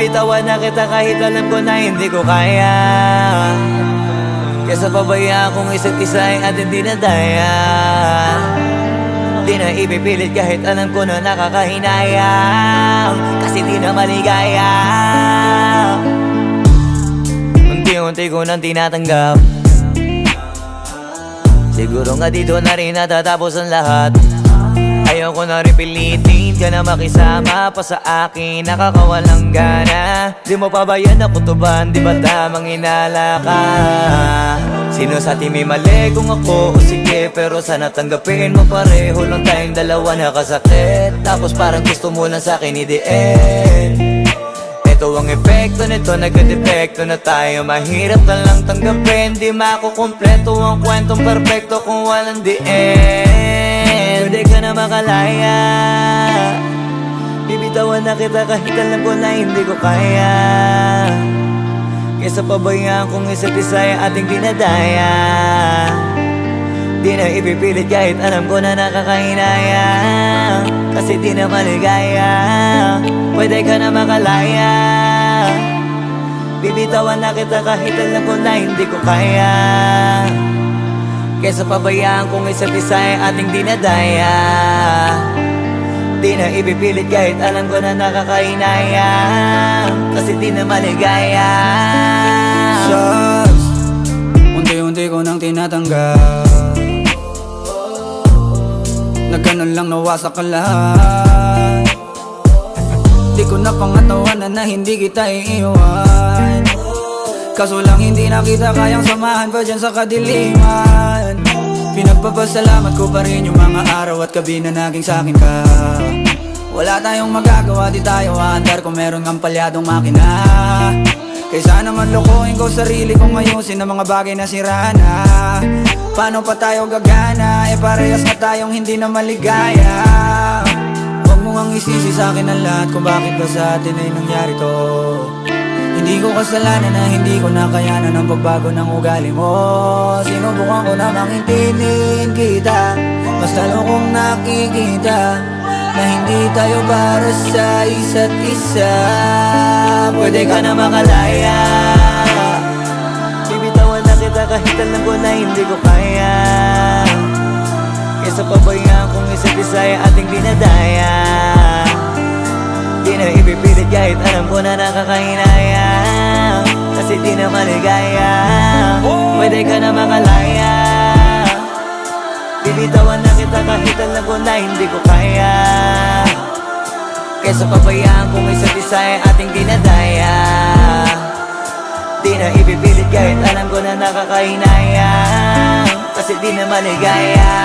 Bibitawan na kita kahit alam ko na hindi ko kaya. Kesa pabayaan kung isa't isa ay ating dinadaya. Di na ipipilit kahit alam ko na nakakahinayang, kasi di na maligaya. Unti-unti ko nang tinatanggap, siguro nga dito na rin natatapos ang lahat. Ayaw ko na rin pilitin ka na makisama pa sa akin, nakakawalang gana. Di mo pa ba yan nakutuban, di ba tamang inala ka? Sino sa atin may mali kung ako o sige, pero sana tanggapin mo pareho lang tayong dalawa nakasakit. Tapos parang gusto mo lang sa akin i-the-end. Ito ang epekto nito, nagka-depekto na tayo. Mahirap na lang tanggapin, di makukumpleto ang kwentong perfecto kung walang the end. Pwede ka na makalaya, bibitawan na kita kahit alam ko na hindi ko kaya. Kesa pabayaan kung isa't isa ay ating dinadaya. Di na ipipilit kahit alam ko na nakakahinaya, kasi di na maligaya. Pwede ka na makalaya, bibitawan na kita kahit alam ko na hindi ko kaya. Kesa pabayaan kung isa't isa ay ating dinadaya. Di na ipipilit kahit alam ko na nakakahinaya, kasi di na maligaya. Shots, unti-unti ko nang tinatanggap, na ganun lang nawasak ka lahat. Di ko na pangatawanan na hindi kita iiwan, kaso lang hindi na kita kayang samahan pa dyan sa kadiliman. Pinagpapasalamat ko pa rin yung mga araw at gabi na naging sa'kin ka. Wala tayong magagawa, di tayo aandar kung meron kang palyadong makina. Kaysa naman lokohin ko sarili kong ayusin ang mga bagay na sira na. Paano pa tayo gagana, parehas na tayong hindi na maligaya. Huwag mo ngang isisi sa'kin ang lahat kung bakit ba sa atin ay nangyari to. Hindi ko kasalanan na hindi ko nakayanan ang pagbago ng ugali mo. Sinubukan ko namang intindihin kita, mas lalo kong nakikita na hindi tayo para sa isa't isa. Pwede ka na makalaya, bibitawan na kita kahit alam ko na hindi ko kaya. Kesa pabayaan kung isa't isa ay ating dinadaya. Di na ipipilit kahit alam ko na nakakahinaya, kasi di na maligaya. Pwede ka na makalaya, bibitawan na kita kahit alam ko na hindi ko kaya. Kesa pabayaan kung isa't isa ay ating dinadaya. Di na ipipilit kahit alam ko na nakakahinaya, kasi di na maligaya.